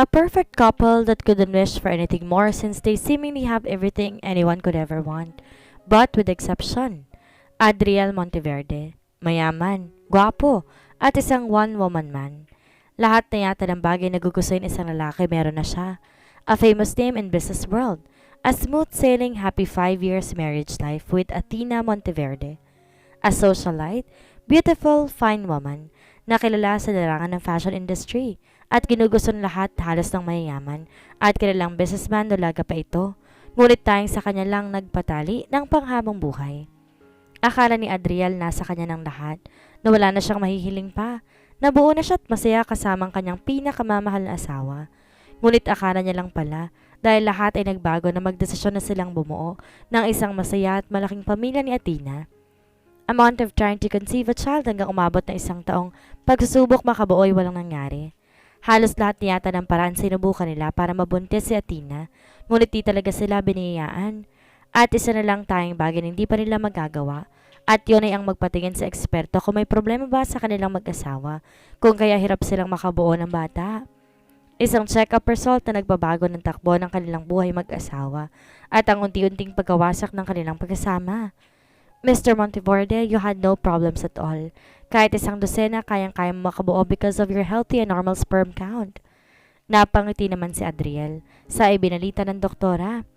A perfect couple that couldn't wish for anything more since they seemingly have everything anyone could ever want. But with exception, Adriel Monteverde, mayaman, gwapo, at isang one-woman man. Lahat na yata ng bagay na gugustuhin isang lalaki meron na siya. A famous name in business world. A smooth-sailing happy 5 years marriage life with Athena Monteverde. A socialite, beautiful, fine woman na kilala sa larangan ng fashion industry at ginugusto ng lahat halos ng mayayaman at kilalang businessman dulaga pa ito. Ngunit tayong sa kanya lang nagpatali ng panghabang buhay. Akala ni Adriel nasa kanya ng lahat, na wala na siyang mahihiling pa. Nabuo na siya at masaya kasamang kanyang pinakamamahal na asawa. Ngunit akala niya lang pala dahil lahat ay nagbago na magdesisyon na silang bumuo ng isang masaya at malaking pamilya ni Athena. A month of trying to conceive a child hanggang umabot na 1 taong pagsusubok makabuo ay walang nangyari. Halos lahat niyata ng paraan sinubukan nila para mabuntis si Athena, ngunit di talaga sila biniyayaan. At isa na lang tayong bagay na hindi pa nila magagawa. At yun ay ang magpatingin sa eksperto kung may problema ba sa kanilang mag-asawa, kung kaya hirap silang makabuo ng bata. Isang check-up result na nagbabago ng takbo ng kanilang buhay mag-asawa at ang unti-unting pagkawasak ng kanilang pagkasama. Mr. Monteverde, you had no problems at all. Kahit 1 dosena kayang-kayang makabuo because of your healthy and normal sperm count. Napangiti naman si Adriel sa ibinalita ng doktora.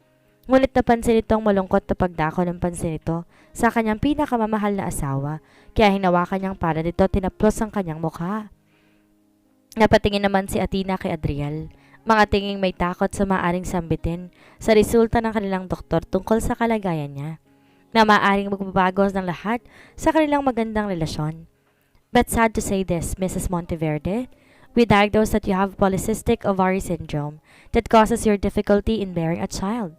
Ngunit napansin itong malungkot na pagdako ng pansin ito sa kanyang pinakamamahal na asawa, kaya hinawakan niyang para dito tinaplos ang kanyang mukha. Napatingin naman si Athena kay Adriel, mga tinging may takot sa maaring sambitin sa resulta ng kanilang doktor tungkol sa kalagayan niya, na maaring magbabago ng lahat sa kanilang magandang relasyon. But sad to say this, Mrs. Monteverde, we diagnose that you have polycystic ovary syndrome that causes your difficulty in bearing a child.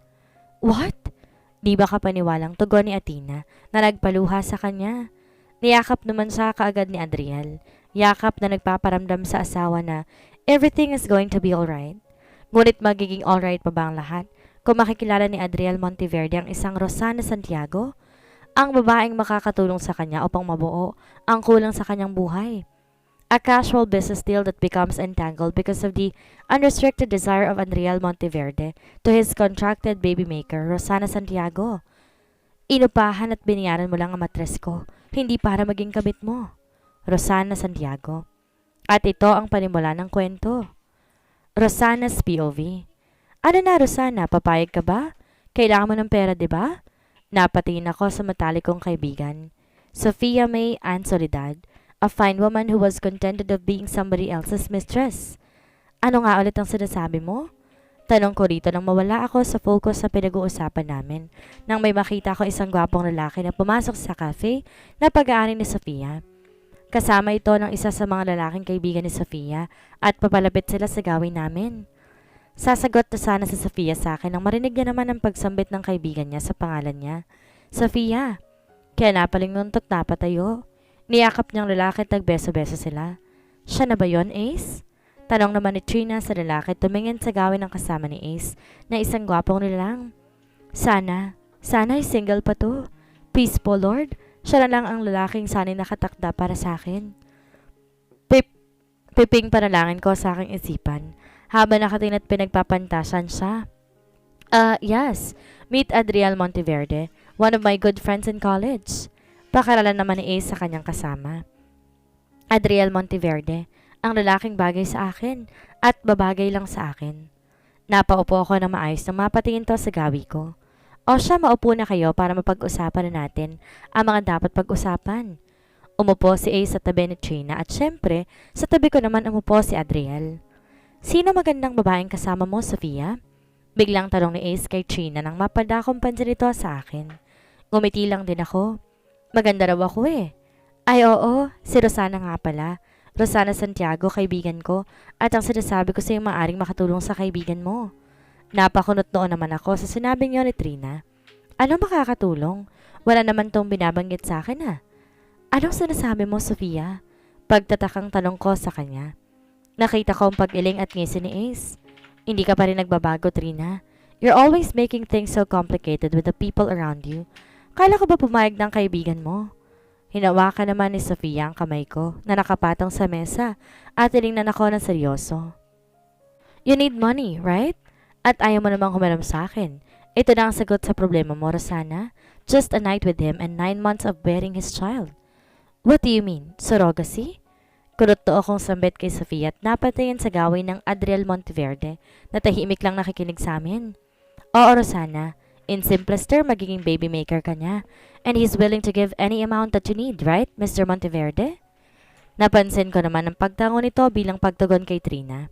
What? Di ba kapaniwalang tugon ni Athena na nagpaluha sa kanya? Niyakap naman siya kaagad ni Adriel. Yakap na nagpaparamdam sa asawa na everything is going to be alright. Ngunit magiging alright pa ba ang lahat kung makikilala ni Adriel Monteverde ang isang Rosana Santiago? Ang babaeng makakatulong sa kanya upang mabuo ang kulang sa kanyang buhay. A casual business deal that becomes entangled because of the unrestricted desire of Adriel Monteverde to his contracted baby maker, Rosana Santiago. Inupahan at binayaran mo lang ang matres ko, hindi para maging kabit mo. Rosana Santiago. At ito ang panimula ng kwento. Rosana's POV. Ano na Rosana, papayag ka ba? Kailangan mo ng pera, di ba? Napatingin ako sa matalikong kaibigan. Sofia May Ann Soledad, a fine woman who was contented of being somebody else's mistress. Ano nga ulit ang sinasabi mo? Tanong ko rito nang mawala ako sa focus sa pinag-uusapan namin nang may makita ko isang gwapong lalaki na pumasok sa cafe na pag-aari ni Sofia. Kasama ito ng isa sa mga lalaking kaibigan ni Sofia at papalapit sila sa gawin namin. Sasagot na sana si Sofia sa akin nang marinig niya naman ang pagsambit ng kaibigan niya sa pangalan niya. Sofia. Kaya napalinguntot na patayo. Niyakap niyang lalaki at nagbeso-beso sila. Siya na ba yon, Ace? Tanong naman ni Trina sa lalaki tumingin sa gawin ng kasama ni Ace na isang gwapong nilalang. Sana ay single pa to. Please po Lord, siya na lang ang lalaking sana'y nakatakda para sa akin. Piping panalangin ko sa aking isipan habang nakatingin at pinagpapantasan siya. Yes, meet Adriel Monteverde, one of my good friends in college. Pakilala naman ni Ace sa kanyang kasama. Adriel Monteverde, ang lalaking bagay sa akin at babagay lang sa akin. Napaupo ako na maayos nang mapatingin to sa gawi ko. O siya, maupo na kayo para mapag-usapan na natin ang mga dapat pag-usapan. Umupo si Ace sa tabi ni Trina at syempre, sa tabi ko naman umupo si Adriel. Sino magandang babaeng kasama mo, Sofia? Biglang tanong ni Ace kay Trina nang mapadakong pansin ito sa akin. Ngumiti lang din ako. Maganda raw ako eh. Ay oo, si Rosana nga pala. Rosana Santiago, kaibigan ko, at ang sinasabi ko sa iyo maaring makatulong sa kaibigan mo. Napakunot noon naman ako sa sinabing niyo ni Trina. Ano makakatulong? Wala naman tong binabanggit sa akin ah. Anong sinasabi mo, Sofia? Pagtatakang tanong ko sa kanya. Nakita ko ang pag-iling at ngisi ni Ace. Hindi ka pa rin nagbabago, Trina. You're always making things so complicated with the people around you. Kala ko ba pumayag ng kaibigan mo? Hinawakan naman ni Sofia ang kamay ko na nakapatong sa mesa at tinignan ako ng seryoso. You need money, right? At ayaw mo namang humiram sa akin. Ito na ang sagot sa problema mo, Rosana. Just a night with him and 9 months of bearing his child. What do you mean? Surrogacy? Kurot to akong sambit kay Sofia at napatayin sa gawin ng Adriel Monteverde na tahimik lang nakikinig sa amin. Oo, Rosana. In simplest term, magiging baby maker ka niya. And he's willing to give any amount that you need, right, Mr. Monteverde? Napansin ko naman ang pagtango nito bilang pagtugon kay Trina.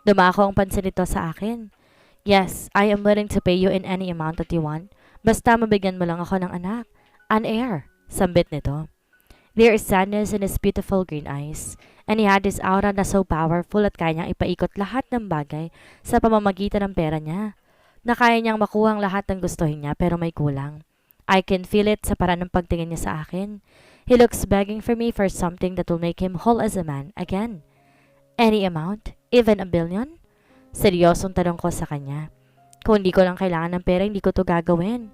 Dumako ang pansin nito sa akin. Yes, I am willing to pay you in any amount that you want. Basta mabigyan mo lang ako ng anak. An heir, sambit nito. There is sadness in his beautiful green eyes, and he had this aura na so powerful at kaya niyang ipaikot lahat ng bagay sa pamamagitan ng pera niya. Na kaya niyang makuha ang lahat ng gustuhin niya pero may kulang. I can feel it sa paraan ng pagtingin niya sa akin. He looks begging for me for something that will make him whole as a man again. Any amount? Even a billion? Seryosong tanong ko sa kanya. Kung hindi ko lang kailangan ng pera, hindi ko to gagawin.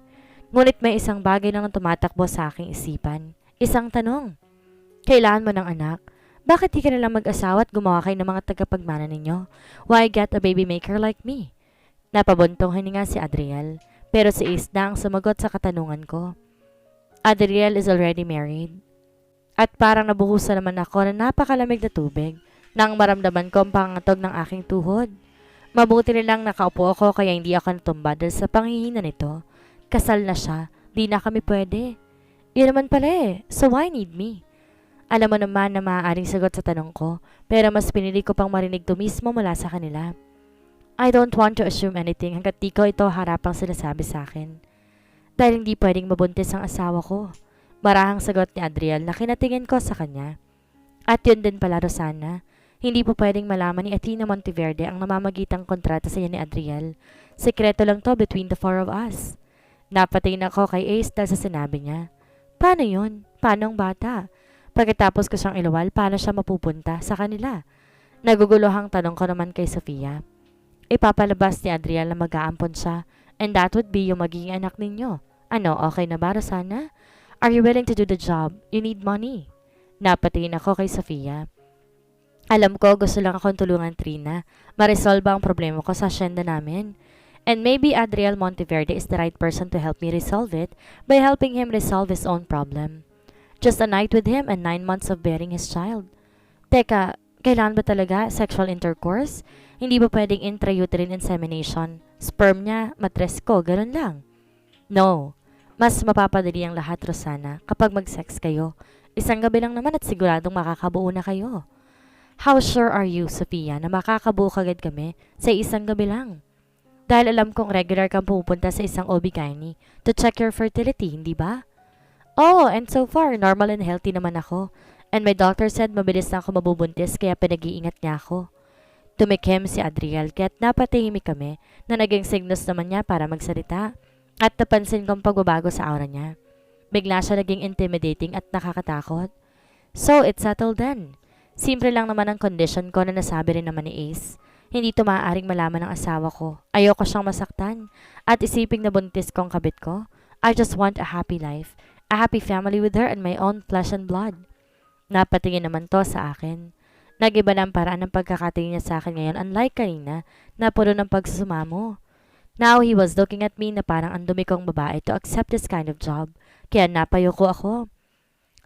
Ngunit may isang bagay lang na tumatakbo sa aking isipan. Isang tanong. Kailangan mo ng anak? Bakit di ka nalang mag-asawa at gumawa kayo ng mga tagapagmana ninyo? Why get a baby maker like me? Napabuntong hininga si Adriel, pero si Ace na ang sumagot sa katanungan ko. Adriel is already married. At parang nabuhusan naman ako ng napakalamig na tubig nang maramdaman ko ang pangatog ng aking tuhod. Mabuti nilang nakaupo ako kaya hindi ako natumba dahil sa panghihina nito. Kasal na siya, di na kami pwede. Yun naman pala eh, so why need me? Alam mo naman na maaaring sagot sa tanong ko, pero mas pinili ko pang marinig to mismo mula sa kanila. I don't want to assume anything hanggat di ko ito harapang sinasabi sa akin. Dahil hindi pwedeng mabuntis ang asawa ko. Marahang sagot ni Adriel na kinatingin ko sa kanya. At yun din pala, Rosana. Hindi po pwedeng malaman ni Athena Monteverde ang namamagitang kontrata sa iyo ni Adriel. Sekreto lang to between the four of us. Napatingin ako kay Ace dahil sa sinabi niya. Paano yun? Paano ang bata? Pagkatapos ko siyang iluwal, paano siya mapupunta sa kanila? Naguguluhang tanong ko naman kay Sofia. Ipapalabas ni Adriel na mag-aampon siya, and that would be yung magiging anak ninyo. Ano, okay na ba, Rosana? Are you willing to do the job? You need money. Napatingin ako kay Sofia. Alam ko gusto lang akong tulungan Trina, ma-resolve ang problema ko sa asyenda namin. And maybe Adriel Monteverde is the right person to help me resolve it by helping him resolve his own problem. Just a night with him and 9 months of bearing his child. Teka, kailangan ba talaga sexual intercourse? Hindi ba pwedeng intrauterine insemination? Sperm niya, matres ko, ganun lang. No, mas mapapadali ang lahat, Rosana, kapag mag-sex kayo. Isang gabi lang naman at siguradong makakabuo na kayo. How sure are you, Sophia, na makakabuo kagad kami sa isang gabi lang? Dahil alam kong regular kang pupunta sa isang OB-GYN to check your fertility, hindi ba? Oh, and so far, normal and healthy naman ako. And my doctor said mabilis na ako mabubuntis kaya pinag-iingat niya ako. Tumikim si Adriel kaya't napatahimik kami na naging signos naman niya para magsalita. At napansin kong pagbabago sa aura niya. Bigla siya naging intimidating at nakakatakot. So, it's settled then. Simple lang naman ang condition ko na nasabi rin naman ni Ace. Hindi ito maaaring malaman ng asawa ko. Ayoko siyang masaktan. At isiping na buntis ko ang kabit ko. I just want a happy life. A happy family with her and my own flesh and blood. Napatingin naman to sa akin. Nag-iba na ang paraan ng pagkakatingin niya sa akin ngayon unlike kanina na puro ng pagsusumamo. Now he was looking at me na parang ang dumi kong babae to accept this kind of job. Kaya napayoko ako.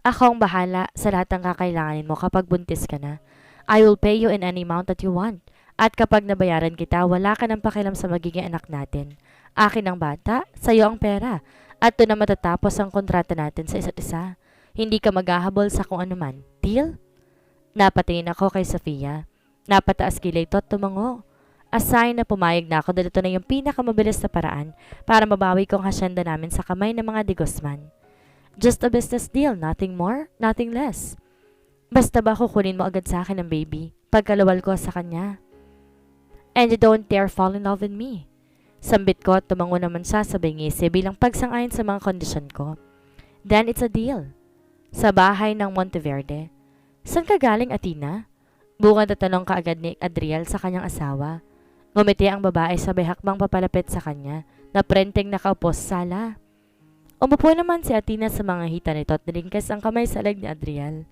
Ako ang bahala sa lahat ng kakailanganin mo kapag buntis ka na. I will pay you in any amount that you want. At kapag nabayaran kita, wala ka ng pakialam sa magiging anak natin. Akin ang bata, sa'yo ang pera. At doon na matatapos ang kontrata natin sa isa't isa. Hindi ka maghahabol sa kung anuman. Deal? Napatingin ako kay Sofia. Napataas kilay to at tumango. Assign na pumayag na ako dahil ito na yung pinakamabilis na paraan para mabawi kong hasyenda namin sa kamay ng mga de Guzman. Just a business deal, nothing more, nothing less. Basta ba kukunin mo agad sa akin ang baby pagkaluwal ko sa kanya? And you don't dare fall in love with me. Sambit ko at tumango naman siya sa bingisi bilang pagsang-ayon sa mga kondisyon ko. Then it's a deal. Sa bahay ng Monteverde. San ka galing, Athena? Bungad at tanong kaagad ni Adriel sa kanyang asawa. Ngumiti ang babae sabay hakbang papalapit sa kanya na prenteng nakaupo sa sala. Umupo naman si Athena sa mga hita nito at nilingkas ang kamay sa leg ni Adriel.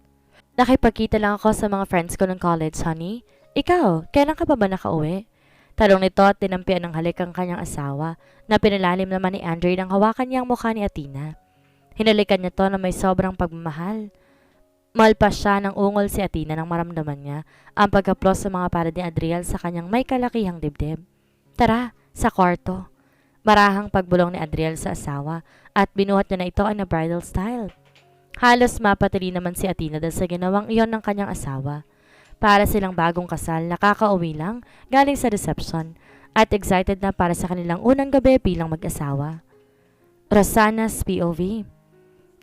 Nakipagkita lang ako sa mga friends ko ng college, honey. Ikaw, kailan ka pa ba nakauwi? Tanong nito at tinampian ng halik ang kanyang asawa na pinalalim naman ni Andre nang hawakan niya ang mukha ni Athena. Hinalikan niya to na may sobrang pagmamahal. Malpas siya ng ungol si Athena nang maramdaman niya ang pagkaplos sa mga palad ni Adriel sa kanyang may kalakihang dibdib. Tara, sa kwarto. Marahang pagbulong ni Adriel sa asawa at binuhat niya na ito na bridal style. Halos mapatili naman si Athena dahil sa ginawang iyon ng kanyang asawa. Para silang bagong kasal, nakakauwi lang galing sa reception at excited na para sa kanilang unang gabi bilang mag-asawa. Rosanna's POV.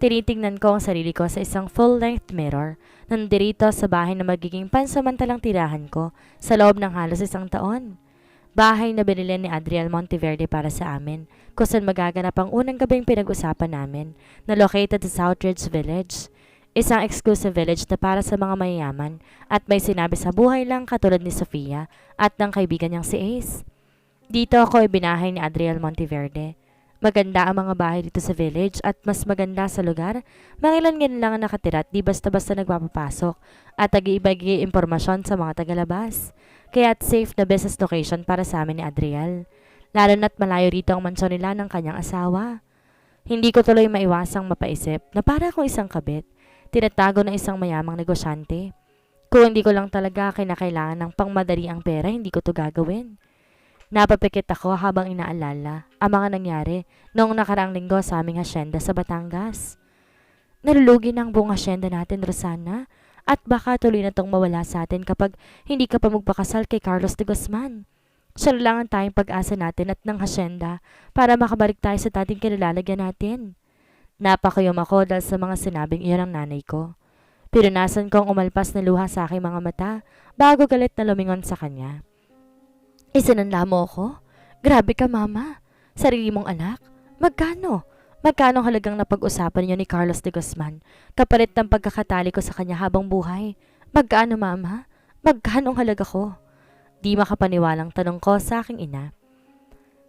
Tinitingnan ko ang sarili ko sa isang full-length mirror nandirito sa bahay na magiging pansamantalang tirahan ko sa loob ng halos 1 taon. Bahay na binili ni Adriel Monteverde para sa amin kung saan magaganap ang unang gabing pinag-usapan namin na located sa Southridge Village. Isang exclusive village na para sa mga mayayaman at may sinabi sa buhay lang katulad ni Sofia at ng kaibigan niyang si Ace. Dito ako ibinahay ni Adriel Monteverde. Maganda ang mga bahay dito sa village at mas maganda sa lugar. Mangilan-ngilan lang ang nakatira at di basta-basta nagpapapasok at nag-iibagi impormasyon sa mga tagalabas. Kaya't safe na business location para sa amin ni Adriel. Lalo na't malayo rito ang mansyon nila ng kanyang asawa. Hindi ko tuloy maiwasang mapaisip na para akong isang kabit. Tinatago na isang mayamang negosyante. Kung hindi ko lang talaga kinakailangan ng pangmadali ang pera, hindi ko to gagawin. Napapikit ako habang inaalala ang mga nangyari noong nakaraang linggo sa aming hasyenda sa Batangas. Nalulugi na ang buong hasyenda natin, Rosanna, at baka tuloy na tong mawala sa atin kapag hindi ka pa magpakasal kay Carlos de Guzman. Siya lang ang tayong pag-asa natin at ng hasyenda para makabalik tayo sa dating kinalalagyan natin. Napakayom ako dahil sa mga sinabing iyon ng nanay ko. Pinunasan ko ang umalpas na luha sa aking mga mata bago galit na lumingon sa kanya. Isinanla mo ako? Grabe ka, mama. Sarili mong anak? Magkano? Magkano halagang napag-usapan niyo ni Carlos de Guzman kapalit ng pagkakatali ko sa kanya habang buhay? Magkano, mama? Magkano ang halaga ko? Di makapaniwalang tanong ko sa aking ina.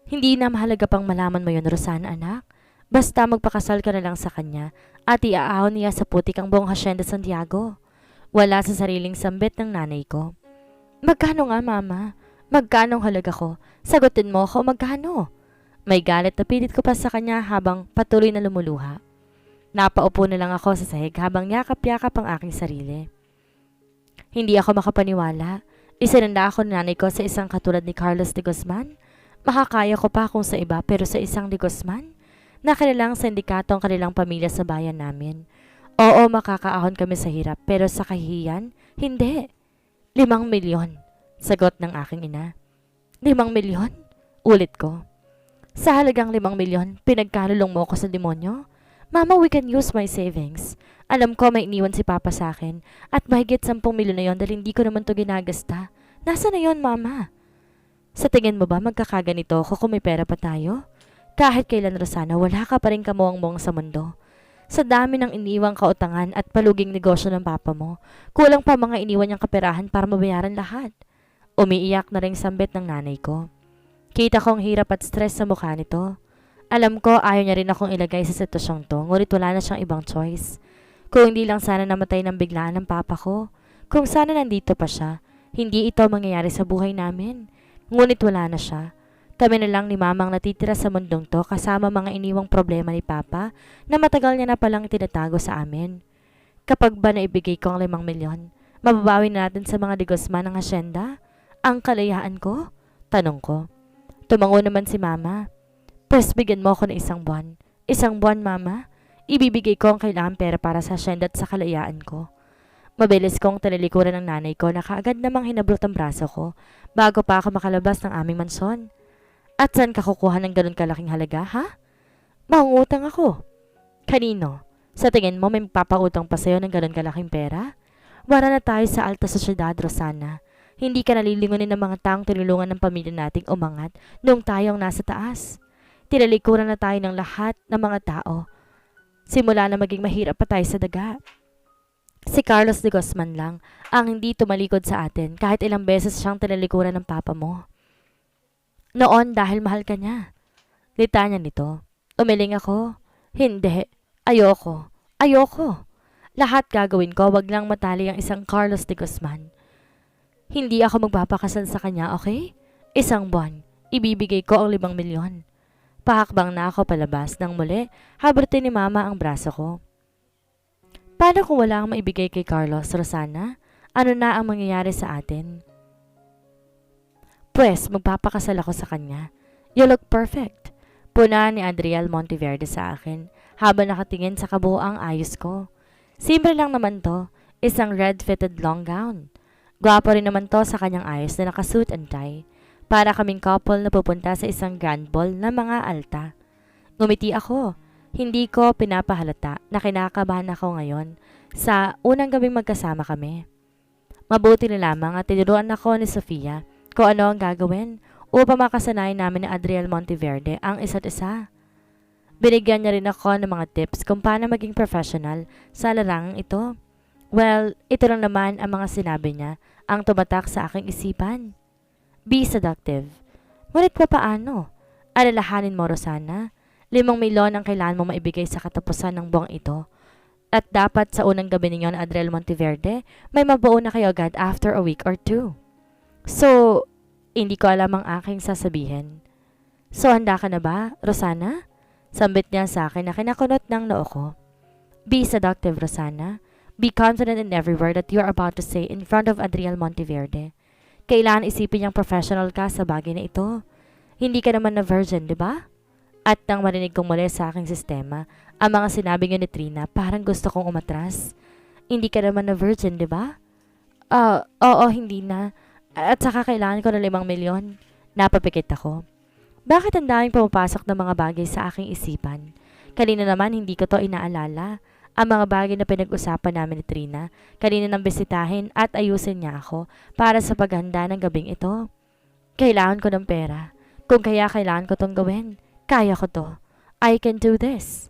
Hindi na mahalaga pang malaman mo yun, Rosana, anak. Basta magpakasal ka na lang sa kanya at iaahon niya sa putik ang buong Hacienda Santiago. Wala sa sariling sambit ng nanay ko. Magkano nga, mama? Magkano ang halaga ko? Sagutin mo ako, magkano? May galit na pilit ko pa sa kanya habang patuloy na lumuluha. Napaupo na lang ako sa sahig habang yakap-yakap ang aking sarili. Hindi ako makapaniwala. Isinanda ako ng nanay ko sa isang katulad ni Carlos de Guzman. Makakaya ko pa kung sa iba pero sa isang de Guzman na kilalang sindikato ang kanilang pamilya sa bayan namin. Oo, makakaahon kami sa hirap pero sa kahihiyan, hindi. 5 milyon, sagot ng aking ina. 5 milyon? Ulit ko. Sa halagang 5 milyon, pinagkalulong mo ako sa demonyo? Mama, we can use my savings. Alam ko may iniwan si Papa sa akin at mahigit 10 milyon na yon dahil hindi ko naman to ginagasta. Nasa na yon, Mama? Sa tingin mo ba magkakaganito ako kung may pera pa tayo? Kahit kailan, Rosana, wala ka pa rin kamuang-muang sa mundo. Sa dami ng iniwang kautangan at paluging negosyo ng papa mo, kulang pa mga iniwan niyang kaperahan para mabayaran lahat. Umiiyak na ring sambit ng nanay ko. Kita kong hirap at stress sa mukha nito. Alam ko ayaw niya rin akong ilagay sa sitwasyong to, ngunit wala na siyang ibang choice. Kung hindi lang sana namatay ng biglaan ng papa ko, kung sana nandito pa siya, hindi ito mangyayari sa buhay namin. Ngunit wala na siya. Kami na lang ni Mamang natitira sa mundong to kasama mga iniwang problema ni Papa na matagal niya na palang itinatago sa amin. Kapag ba naibigay ko ang 5 milyon, mababawi na natin sa mga de Guzman ng hasyenda? Ang kalayaan ko? Tanong ko. Tumango naman si Mama. Pwes bigyan mo ako ng 1 buwan. 1 buwan, Mama? Ibibigay ko ang kailangan pera para sa hasyenda at sa kalayaan ko. Mabilis kong talilikuran ng nanay ko na kaagad namang hinablot ang braso ko bago pa ako makalabas ng aming mansyon. At saan ka kukuha ng ganun kalaking halaga, ha? Mangungutang ako. Kanino? Sa tingin mo may magpapautang pa sa'yo ng ganun kalaking pera? Wala na tayo sa alta sosyedad, Rosana. Hindi ka nalilingunin ng mga taong tinulungan ng pamilya nating umangat noong tayong nasa taas. Tinalikuran na tayo ng lahat ng mga tao. Simula na maging mahirap pa tayo sa daga. Si Carlos de Guzman lang ang hindi tumalikod sa atin kahit ilang beses siyang tinalikuran ng papa mo. Noon dahil mahal ka niya. Litanya nito. Umiling ako. Hindi. Ayoko. Ayoko. Lahat gagawin ko, wag lang matali ang isang Carlos de Guzman. Hindi ako magpapakasal sa kanya, okay? Isang buwan, ibibigay ko ang 5 milyon. Pahakbang na ako palabas nang muli, habertin ni Mama ang braso ko. Paano kung wala kang maibigay kay Carlos, Rosana? Ano na ang mangyayari sa atin? Pwes, magpapakasal ako sa kanya. You look perfect. Puna ni Adriel Monteverde sa akin habang nakatingin sa kabuoang ayos ko. Simple lang naman to, isang red-fitted long gown. Gwapo rin naman to sa kanyang ayos na nakasuit and tie. Para kaming couple na pupunta sa isang grand ball na mga alta. Ngumiti ako. Hindi ko pinapahalata na kinakabahan ako ngayon sa unang gabing magkasama kami. Mabuti na lamang at tinuruan ako ni Sofia kung ano ang gagawin upang makasanayan namin ni Adriel Monteverde ang isa't isa. Binigyan niya rin ako ng mga tips kung paano maging professional sa larangang ito. Well, ito lang naman ang mga sinabi niya ang tumatak sa aking isipan. Be seductive. Ngunit paano? Alalahanin mo, Rosana. 5 milyon ang kailangan mo maibigay sa katapusan ng buwang ito. At dapat sa unang gabi ninyo na Adriel Monteverde, may mabuo na kayo agad after a week or 2. So, hindi ko alam ang aking sasabihin. So, handa ka na ba, Rosana? Sambit niya sa akin na kinakunot ng noo ko. Be seductive, Rosana. Be confident in every word that you are about to say in front of Adriel Monteverde. Kailangan isipin niyang professional ka sa bagay na ito. Hindi ka naman na virgin, di ba? At nang marinig kong muli sa aking sistema, ang mga sinabi niya ni Trina, parang gusto kong umatras. Hindi ka naman na virgin, di ba? Oo, hindi na. At saka kailangan ko ng 5 milyon. Napapikit ako. Bakit ang daming pumapasok ng mga bagay sa aking isipan? Kanina naman hindi ko to inaalala. Ang mga bagay na pinag-usapan namin ni Trina, kanina nang bisitahin at ayusin niya ako para sa paghanda ng gabing ito. Kailangan ko ng pera. Kung kaya kailangan ko tong gawin. Kaya ko to. I can do this.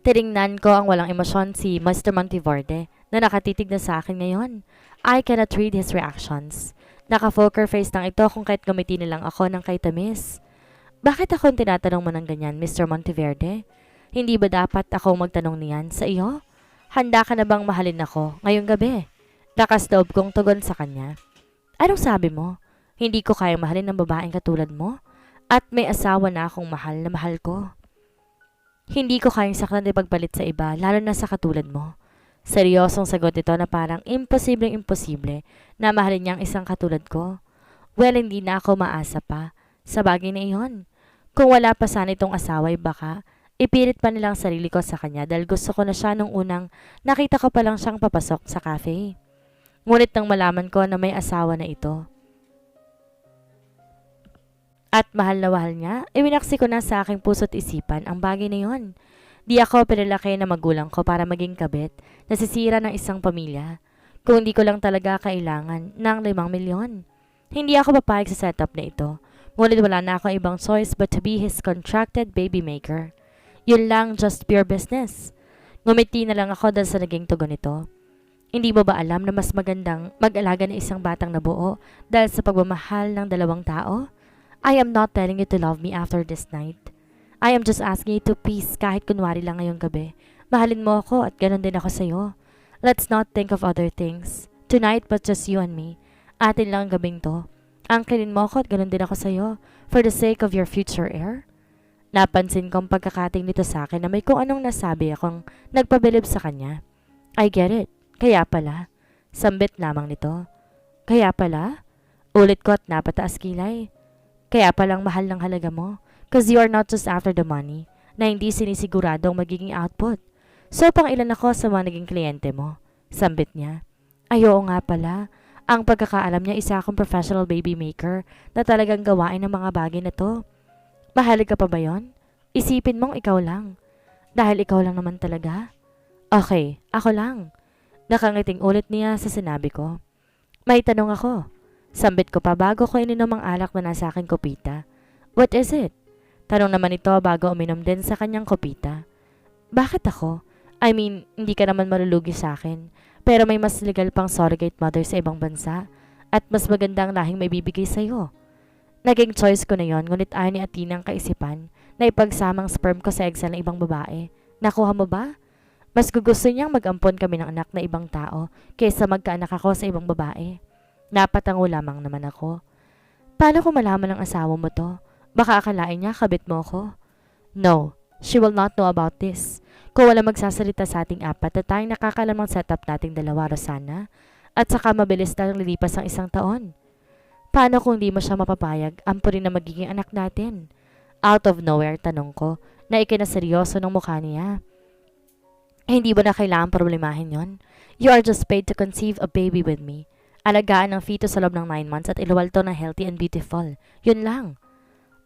Tiningnan ko ang walang emosyon si Mr. Monteverde na nakatitig na sa akin ngayon. I cannot read his reactions. Naka-poker face lang ito kung kahit gumiti na lang ako ng kay tamis. Bakit ako tinatanong mo ng ganyan, Mr. Monteverde? Hindi ba dapat ako magtanong niyan sa iyo? Handa ka na bang mahalin ako ngayong gabi? Lakas loob kong tugon sa kanya. Anong sabi mo? Hindi ko kayang mahalin ng babaeng katulad mo? At may asawa na akong mahal na mahal ko. Hindi ko kayang saktan na pagpalit sa iba, lalo na sa katulad mo. Seryosong sagot ito na parang imposibleng-imposible na mahalin niyang isang katulad ko. Well, hindi na ako maasa pa sa bagay na iyon. Kung wala pa sana itong asaway baka, ipilit pa nilang sarili ko sa kanya dahil gusto ko na siya nung unang nakita ko pa lang siyang papasok sa cafe. Ngunit nang malaman ko na may asawa na ito, at mahal na mahal niya, iwinaksi ko na sa aking puso't isipan ang bagay na yon. Di ako pinalaki na magulang ko para maging kabit, nasisira ng isang pamilya. Kung di ko lang talaga kailangan ng 5 milyon. Hindi ako papayag sa setup na ito. Ngunit wala na akong ibang choice but to be his contracted baby maker. Yun lang, just pure business. Ngumiti na lang ako dahil sa naging tugon nito. Hindi mo ba alam na mas magandang mag-alaga ng isang batang nabuo dahil sa pagmamahal ng 2 tao? I am not telling you to love me after this night. I am just asking you to please kahit kunwari lang ngayong gabi. Mahalin mo ako at ganoon din ako sa'yo. Let's not think of other things. Tonight but just you and me. Atin lang ang gabing to. Angkilin mo ako at ganoon din ako sa'yo. For the sake of your future heir. Napansin kong pagkakating nito sa akin na may kung anong nasabi akong nagpabilib sa kanya. I get it. Kaya pala. Sambit lamang nito. Kaya pala? Ulit ko at napataas kilay. Kaya palang mahal ng halaga mo. Cause you are not just after the money na hindi sinisigurado ang magiging output. So pang ilan ako sa mga naging kliyente mo? Sambit niya. Ay oo nga pala. Ang pagkakaalam niya isa akong professional baby maker na talagang gawain ng mga bagay na to. Mahalaga ka pa ba yon? Isipin mong ikaw lang. Dahil ikaw lang naman talaga. Okay, ako lang. Nakangiting ulit niya sa sinabi ko. May tanong ako. Sambit ko pa bago ko ininom ang alak na nasa aking kopita. What is it? Tanong naman ito bago uminom din sa kanyang kopita. Bakit ako? I mean, hindi ka naman malulugi sa akin. Pero may mas legal pang surrogate mother sa ibang bansa. At mas magandang lahing may bibigay sa'yo. Naging choice ko na yon, ngunit ayaw ni Athena ang kaisipan na ipagsamang sperm ko sa egg cell ng ibang babae. Nakuha mo ba? Mas gugusto niyang mag-ampon kami ng anak na ibang tao kaysa magkaanak ako sa ibang babae. Napatango lamang naman ako. Paano kung malaman ng asawa mo to? Baka akalain niya kabit mo ko. No, she will not know about this. Kung wala magsasalita sa ating apat at tayong nakakalamang setup nating dalawa, Rosana, at saka mabilis na lilipas ang 1 taon. Paano kung di mo siya mapapayag, ampo rin na magiging anak natin? Out of nowhere, tanong ko, na ikinaseryoso ng mukha niya. Hindi mo na kailangan problemahin yon. You are just paid to conceive a baby with me. Alagaan ng fetus sa loob ng 9 months at iluwal to na healthy and beautiful. Yun lang.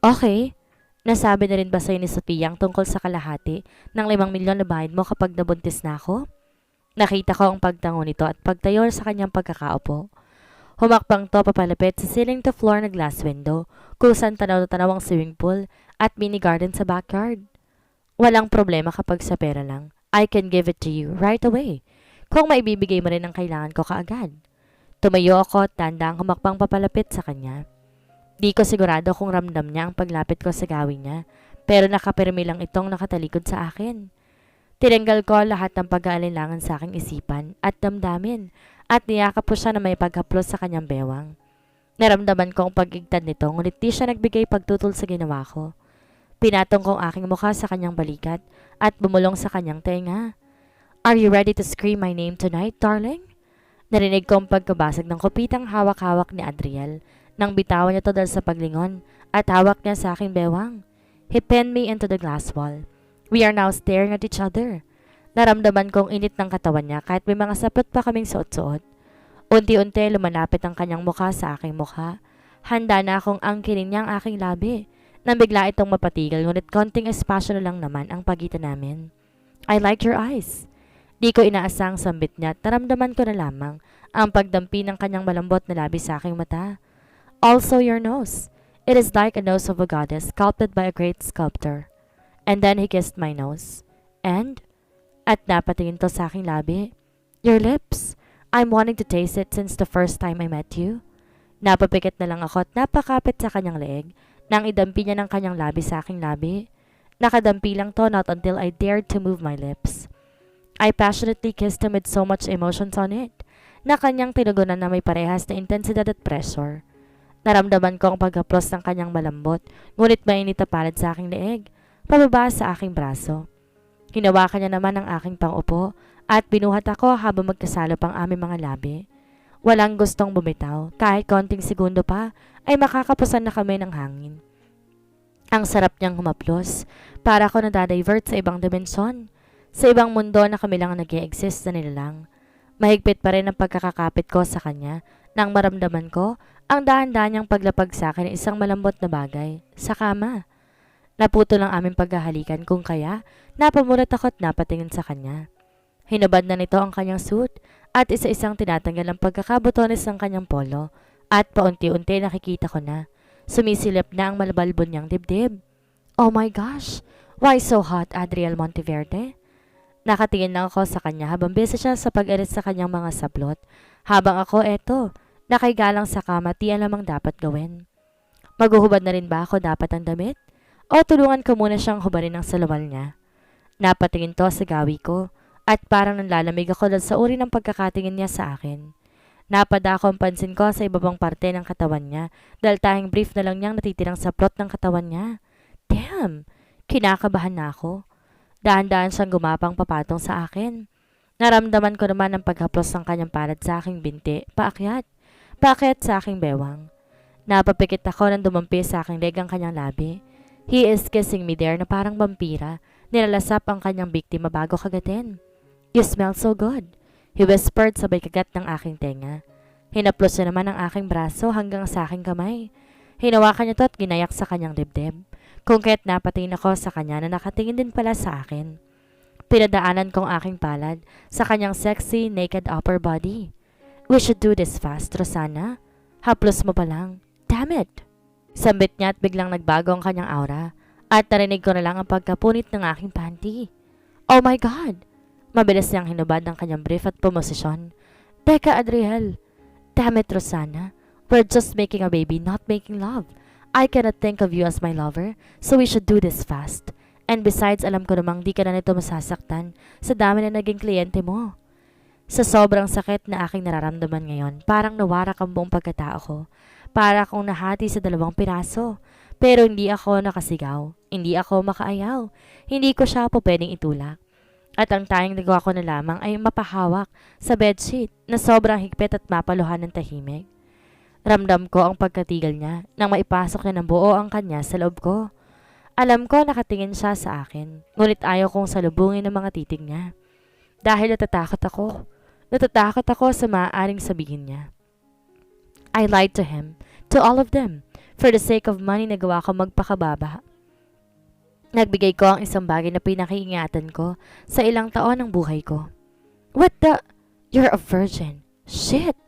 Okay. Nasabi na rin ba sa'yo ni Sophia ang tungkol sa kalahati ng 5 milyon na bayad mo kapag nabuntis na ako? Nakita ko ang pagtango nito at pagtayo sa kanyang pagkakaupo. Humakbang to papalapit sa ceiling to floor na glass window kung saan tanaw-tanaw ang swimming pool at mini garden sa backyard. Walang problema kapag sa pera lang. I can give it to you right away. Kung maibibigay mo rin ang kailangan ko kaagad. Tumayo ako at tandang humakbang papalapit sa kanya. Di ko sigurado kung ramdam niya ang paglapit ko sa gawin niya, pero nakapirmi lang itong nakatalikod sa akin. Tinanggal ko lahat ng pag-aalinlangan sa aking isipan at damdamin at niyakap ko siya na may paghaplos sa kanyang bewang. Naramdaman ko ang pag-igtad nito ngunit di siya nagbigay pagtutol sa ginawa ko. Pinatong ko ang aking mukha sa kanyang balikat at bumulong sa kanyang tenga. Are you ready to scream my name tonight, darling? Narinig ko ang pagkabasag ng kupitang hawak-hawak ni Adriel nang bitawan niya to dahil sa paglingon at hawak niya sa aking bewang. He pinned me into the glass wall. We are now staring at each other. Naramdaman kong init ng katawan niya kahit may mga saplot pa kaming suot-suot. Unti-unti lumalapit ang kanyang mukha sa aking mukha. Handa na akong angkinin niya ang aking labi. Nang bigla itong mapatigil ngunit konting espasyo na lang naman ang pagitan namin. I like your eyes. Di ko inaasang sambit niya at naramdaman ko na lamang ang pagdampi ng kanyang malambot na labi sa aking mata. Also your nose. It is like a nose of a goddess sculpted by a great sculptor. And then he kissed my nose. And? At napatingin to sa aking labi. Your lips. I'm wanting to taste it since the first time I met you. Napapikit na lang ako at napakapit sa kanyang leeg nang idampi niya ng kanyang labi sa aking labi. Nakadampi lang to not until I dared to move my lips. I passionately kissed him with so much emotions on it na kanyang tinugunan na may parehas na intensidad at pressure. Naramdaman ko ang paghaplos ng kanyang malambot, ngunit mainit na palad sa aking leeg, pababa sa aking braso. Hinawakan niya naman ang aking pangupo at binuhat ako habang magkasalo pang aming mga labi. Walang gustong bumitaw, kahit konting segundo pa ay makakapusan na kami ng hangin. Ang sarap niyang humaplos, para ako nadadivert sa ibang dimensyon. Sa ibang mundo na kami lang nag-i-exist na nilalang. Mahigpit pa rin ang pagkakakapit ko sa kanya nang maramdaman ko ang dahan-dahan niyang paglapag sa akin ng isang malambot na bagay, sa kama. Naputo lang aming paghahalikan kung kaya napamulat ako at napatingin sa kanya. Hinubad na nito ang kanyang suit at isa-isang tinatanggal ang pagkakabutones ng kanyang polo at paunti-unti nakikita ko na sumisilip na ang malabalbon niyang dibdib. Oh my gosh! Why so hot, Adriel Monteverde? Nakatingin lang ako sa kanya habang busy siya sa pag-alis sa kanyang mga sablot. Habang ako nakaigalang sa kama at di alam ang dapat gawin. Maghuhubad na rin ba ako dapat ang damit? O tulungan ko muna siyang hubarin ang salawal niya? Napatingin to sa gawi ko at parang nanlalamig ako dahil sa uri ng pagkakatingin niya sa akin. Napada ako ang pansin ko sa ibabang parte ng katawan niya dahil tanging brief na lang niyang natitirang saplot ng katawan niya. Damn! Kinakabahan na ako. Dahan-dahan siyang gumapang papatong sa akin. Naramdaman ko naman ang paghaplos ng kanyang palad sa aking binti, paakyat sa aking bewang. Napapikit ako nang dumampi sa aking leg ang kanyang labi. He is kissing me there na parang vampira. Nilalasap ang kanyang biktima bago kagatin. You smell so good, he whispered sabay kagat ng aking tenga. Hinaplos niya naman ang aking braso hanggang sa aking kamay. Hinawakan niya to at ginayak sa kanyang dibdib. Kung kaya't napatingin ako sa kanya na nakatingin din pala sa akin. Pinadaanan kong aking palad sa kanyang sexy, naked upper body. We should do this fast, Rosana. Haplos mo pa lang. Damn it! Sambit niya at biglang nagbago ang kanyang aura at narinig ko na lang ang pagkapunit ng aking panty. Oh my God! Mabilis niyang hinubad ang kanyang brief at pumosisyon. Teka, Adriel. Damn it, Rosana. We're just making a baby, not making love. I cannot think of you as my lover, so we should do this fast. And besides, alam ko namang di ka na nito masasaktan sa dami na naging kliyente mo. Sa sobrang sakit na aking nararamdaman ngayon, parang nawarak ang buong pagkatao ko. Para akong nahati sa 2 piraso. Pero hindi ako nakasigaw. Hindi ako makaayaw. Hindi ko siya po pwedeng itulak. At ang tanging nagawa ko na lamang ay mapahawak sa bedsheet na sobrang higpit at mapaluhan ng tahimik. Ramdam ko ang pagkatigil niya nang maipasok niya ng buo ang kanya sa loob ko. Alam ko nakatingin siya sa akin, ngunit ayaw kong salubungin ang mga titig niya. Dahil natatakot ako. Natatakot ako sa maaaring sabihin niya. I lied to him, to all of them. For the sake of money, nagawa ko magpakababa. Nagbigay ko ang isang bagay na pinakiingatan ko sa ilang taon ng buhay ko. What the? You're a virgin. Shit!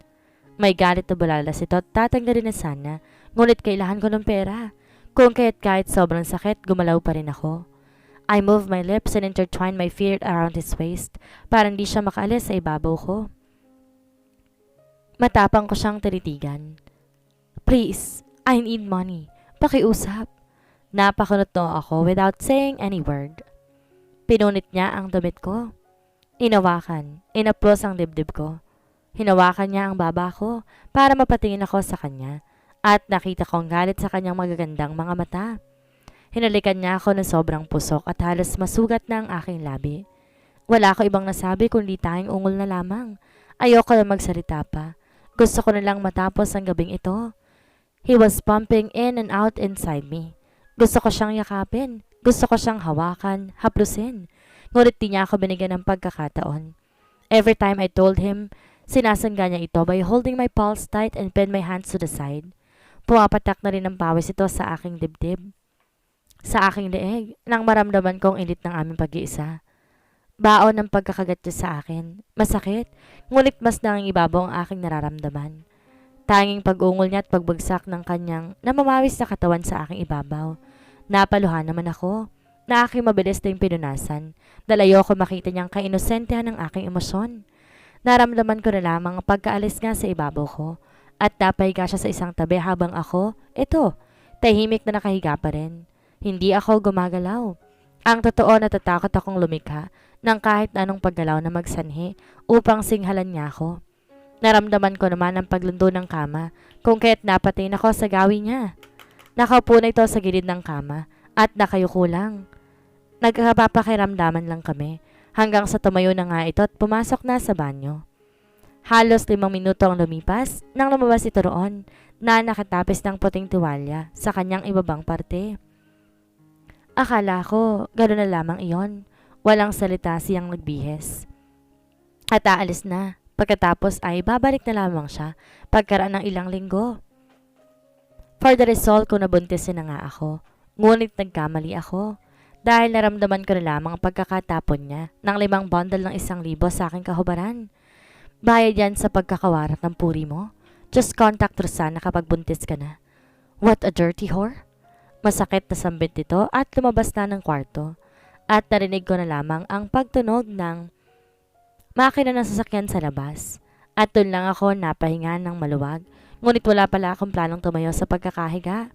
May galit na balalas ito at tatanggalin na sana, ngunit kailangan ko ng pera. Kung kaya't kahit sobrang sakit, gumalaw pa rin ako. I moved my lips and intertwined my feet around his waist para hindi siya makaalis sa ibabaw ko. Matapang ko siyang tinitigan. Please, I need money. Pakiusap. Napakunot no ako without saying any word. Pinunit niya ang damit ko. Inawakan, inaplos ang dibdib ko. Hinawakan niya ang baba ko para mapatingin ako sa kanya at nakita kong galit sa kanyang magagandang mga mata. Hinalikan niya ako ng sobrang pusok at halos masugat na ang aking labi. Wala ko ibang nasabi kundi tanging ungol na lamang. Ayoko na magsalita pa. Gusto ko na lang matapos ang gabing ito. He was pumping in and out inside me. Gusto ko siyang yakapin. Gusto ko siyang hawakan, haplusin. Ngunit di niya ako binigyan ng pagkakataon. Every time I told him, sinasangga niya ito by holding my pulse tight and pin my hands to the side. Pumapatak na rin ang pawis ito sa aking dibdib. Sa aking leeg, nang maramdaman kong init ng aming pag-iisa. Baon ng pagkakagat niya sa akin. Masakit, ngunit mas nanging ibabaw ang aking nararamdaman. Tanging pag-ungol niya at pagbagsak ng kanyang namamawis na katawan sa aking ibabaw. Napaluhan naman ako na aking mabilis na yung pinunasan dahil ayoko makita niyang kainosentehan ng aking emosyon. Naramdaman ko na lamang ang pagkaalis nga sa ibabaw ko at napahiga siya sa isang tabi habang ako, tahimik na nakahiga pa rin. Hindi ako gumagalaw. Ang totoo, natatakot akong lumikha ng kahit anong paggalaw na magsanhi upang singhalan niya ako. Naramdaman ko naman ang paglundo ng kama kung kaya't napatingin ako sa gawin niya. Nakaupo na ito sa gilid ng kama at nakayuko lang. Nagkapapakiramdaman lang kami hanggang sa tumayo na nga ito at pumasok na sa banyo. Halos 5 minuto ang lumipas nang lumabas ito roon na nakatapis ng puting tuwalya sa kanyang ibabang parte. Akala ko gano'n na lamang iyon. Walang salita siyang nagbihis. At aalis na. Pagkatapos ay babalik na lamang siya pagkaraan ng ilang linggo. For the result kung nabuntisin na nga ako. Ngunit nagkamali ako. Dahil naramdaman ko na lamang ang pagkakatapon niya ng 5 bundle ng 1,000 sa aking kahubaran. Bayad yan sa pagkakawarat ng puri mo. Just contact Rosana kapag buntis ka na. What a dirty whore. Masakit na sambit nito at lumabas na ng kwarto. At narinig ko na lamang ang pagtunog ng makina ng sasakyan sa labas. At doon lang ako napahinga ng maluwag. Ngunit wala pala akong planong tumayo sa pagkakahiga.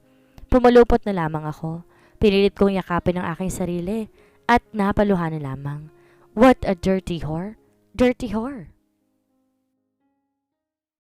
Pumulupot na lamang ako. Pinilit kong yakapin ang aking sarili. At napaluhan na lamang. What a dirty whore. Dirty whore.